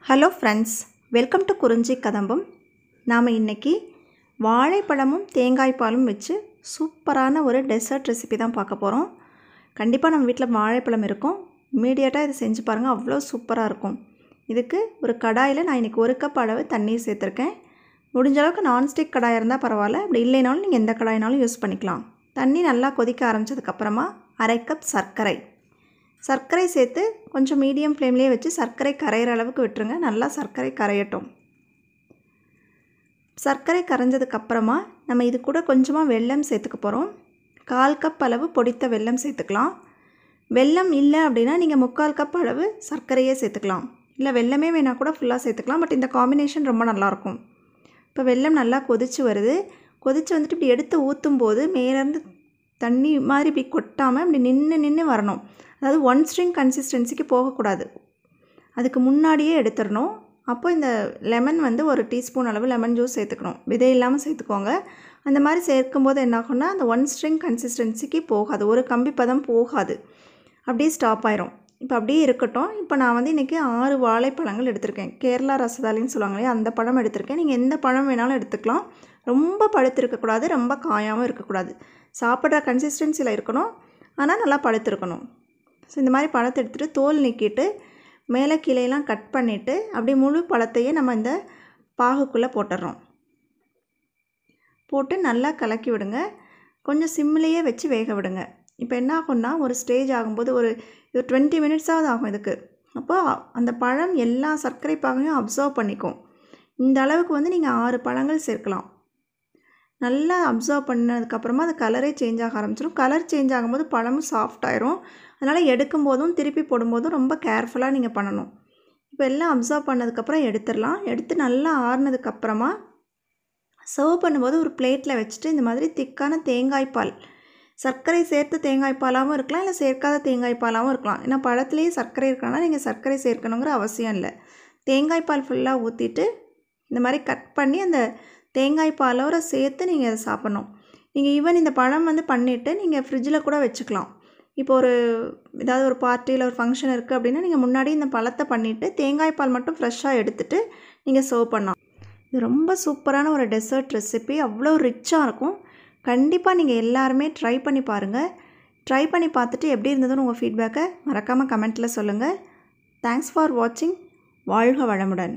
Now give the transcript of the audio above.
Hello friends, welcome to குறிஞ்சி கதம்பம். நாம் இன்றைக்கி வாழைப்பழமும் தேங்காய் பாலும் வச்சு சூப்பரான ஒரு டெசர்ட் ரெசிபி தான் பார்க்க போகிறோம். கண்டிப்பாக நம்ம வீட்டில் வாழைப்பழம் இருக்கும், இமீடியட்டாக இதை செஞ்சு பாருங்கள், அவ்வளோ சூப்பராக இருக்கும். இதுக்கு ஒரு கடாயில் நான் இன்றைக்கி 1 கப் அளவு தண்ணீர் சேர்த்துருக்கேன். முடிஞ்ச அளவுக்கு நான்ஸ்டிக் கடாயாக இருந்தால் பரவாயில்ல, அப்படி இல்லைனாலும் நீங்கள் எந்த கடாயினாலும் யூஸ் பண்ணிக்கலாம். தண்ணி நல்லா கொதிக்க ஆரம்பித்ததுக்கப்புறமா 1/2 கப் சர்க்கரை சேர்த்து கொஞ்சம் மீடியம் ஃப்ளேம்லேயே வச்சு சர்க்கரை கரையிற அளவுக்கு விட்டுருங்க. நல்லா சர்க்கரை கரையட்டும். சர்க்கரை கரைஞ்சதுக்கப்புறமா நம்ம இது கூட கொஞ்சமாக வெல்லம் சேர்த்துக்க போகிறோம். 1/4 கப் அளவு பொடித்த வெல்லம் சேர்த்துக்கலாம். வெல்லம் இல்லை அப்படின்னா நீங்கள் 3/4 கப் அளவு சர்க்கரையே சேர்த்துக்கலாம். இல்லை வெல்லமே வேணால் கூட ஃபுல்லாக சேர்த்துக்கலாம். பட் இந்த காம்பினேஷன் ரொம்ப நல்லாயிருக்கும். இப்போ வெல்லம் நல்லா கொதித்து வருது. கொதித்து வந்துட்டு இப்படி எடுத்து ஊற்றும் போது மேலேருந்து தண்ணி மாதிரி இப்படி கொட்டாமல் இப்படி நின்று வரணும். அதாவது 1 ஸ்ட்ரிங் கன்சிஸ்டன்சிக்கு போகக்கூடாது, அதுக்கு முன்னாடியே எடுத்துடணும். அப்போ இந்த லெமன் வந்து 1 டீஸ்பூன் அளவு லெமன் ஜூஸ் சேர்த்துக்கணும். விதை இல்லாமல் சேர்த்துக்கோங்க. அந்த மாதிரி சேர்க்கும்போது என்ன ஆகும்னா அந்த 1 ஸ்ட்ரிங் கன்சிஸ்டன்சிக்கு போகாது, ஒரு கம்பி பதம் போகாது, அப்படியே ஸ்டாப் ஆயிரும். இப்போ அப்படியே இருக்கட்டும். இப்போ நான் வந்து இன்றைக்கி 6 வாழைப்பழங்கள் எடுத்திருக்கேன். கேரளா ரசதாலின்னு சொல்லுவாங்க இல்லையா, அந்த பழம் எடுத்திருக்கேன். நீங்கள் எந்த பழம் வேணாலும் எடுத்துக்கலாம். ரொம்ப பழுத்து இருக்கக்கூடாது, ரொம்ப காயாமல் இருக்கக்கூடாது. சாப்பிட்ற கன்சிஸ்டன்சியில் இருக்கணும், ஆனால் நல்லா பழுத்திருக்கணும். ஸோ இந்த மாதிரி பழத்தை எடுத்துகிட்டு தோல் நீக்கிட்டு மேலே கீழேலாம் கட் பண்ணிவிட்டு அப்படியே முழு பழத்தையே நம்ம இந்த பாகுக்குள்ளே போட்டுடுறோம். போட்டு நல்லா கலக்கி விடுங்க. கொஞ்சம் சிம்லேயே வச்சு வேக விடுங்க. இப்போ என்ன ஆகும்னா ஒரு ஸ்டேஜ் ஆகும்போது ஒரு 20 மினிட்ஸாவது ஆகும் இதுக்கு. அப்போ அந்த பழம் எல்லா சர்க்கரை பாகையும் அப்சர்வ் பண்ணிக்கும். இந்த அளவுக்கு வந்து நீங்கள் 6 பழங்கள் சேர்க்கலாம். நல்லா அப்சர்வ் பண்ணதுக்கப்புறமா அது கலரே சேஞ்ச் ஆக ஆரம்பிச்சிடும். கலர் சேஞ்ச் ஆகும்போது பழமும் சாஃப்ட் ஆயிரும். அதனால் எடுக்கும்போதும் திருப்பி போடும்போதும் ரொம்ப கேர்ஃபுல்லாக நீங்கள் பண்ணணும். இப்போ எல்லாம் அப்சர்வ் பண்ணதுக்கப்புறம் எடுத்துடலாம். எடுத்து நல்லா ஆறுனதுக்கப்புறமா சர்வ் பண்ணும்போது ஒரு பிளேட்டில் வச்சுட்டு இந்த மாதிரி திக்கான தேங்காய் பால், சர்க்கரை சேர்த்து தேங்காய் பாலாகவும் இருக்கலாம், இல்லை சேர்க்காத தேங்காய் பாலாகவும் இருக்கலாம். ஏன்னா பழத்துலேயே சர்க்கரை இருக்கனால நீங்கள் சர்க்கரை சேர்க்கணுங்கிற அவசியம் இல்லை. தேங்காய் பால் ஃபுல்லாக ஊற்றிட்டு இந்த மாதிரி கட் பண்ணி அந்த தேங்காய் பாலோட சேர்த்து நீங்கள் அதை சாப்பிட்ணும். நீங்கள் ஈவன் இந்த பழம் வந்து பண்ணிவிட்டு நீங்கள் ஃப்ரிட்ஜில் கூட வச்சுக்கலாம். இப்போ ஏதாவது ஒரு பார்ட்டியில் ஒரு ஃபங்க்ஷன் இருக்குது அப்படின்னா நீங்கள் முன்னாடி இந்த பழத்தை பண்ணிவிட்டு தேங்காய் பால் மட்டும் ஃப்ரெஷ்ஷாக எடுத்துகிட்டு நீங்கள் சர்வ் பண்ணலாம். இது ரொம்ப சூப்பரான ஒரு டெசர்ட் ரெசிபி, அவ்வளோ ரிச்சாக இருக்கும். கண்டிப்பாக நீங்கள் எல்லாருமே ட்ரை பண்ணி பாருங்கள். ட்ரை பண்ணி பார்த்துட்டு எப்படி இருந்ததுன்னு உங்கள் ஃபீட்பேக்கை மறக்காமல் கமெண்ட்டில் சொல்லுங்கள். தேங்க்ஸ் ஃபார் வாட்சிங். வாழ்க வளமுடன்.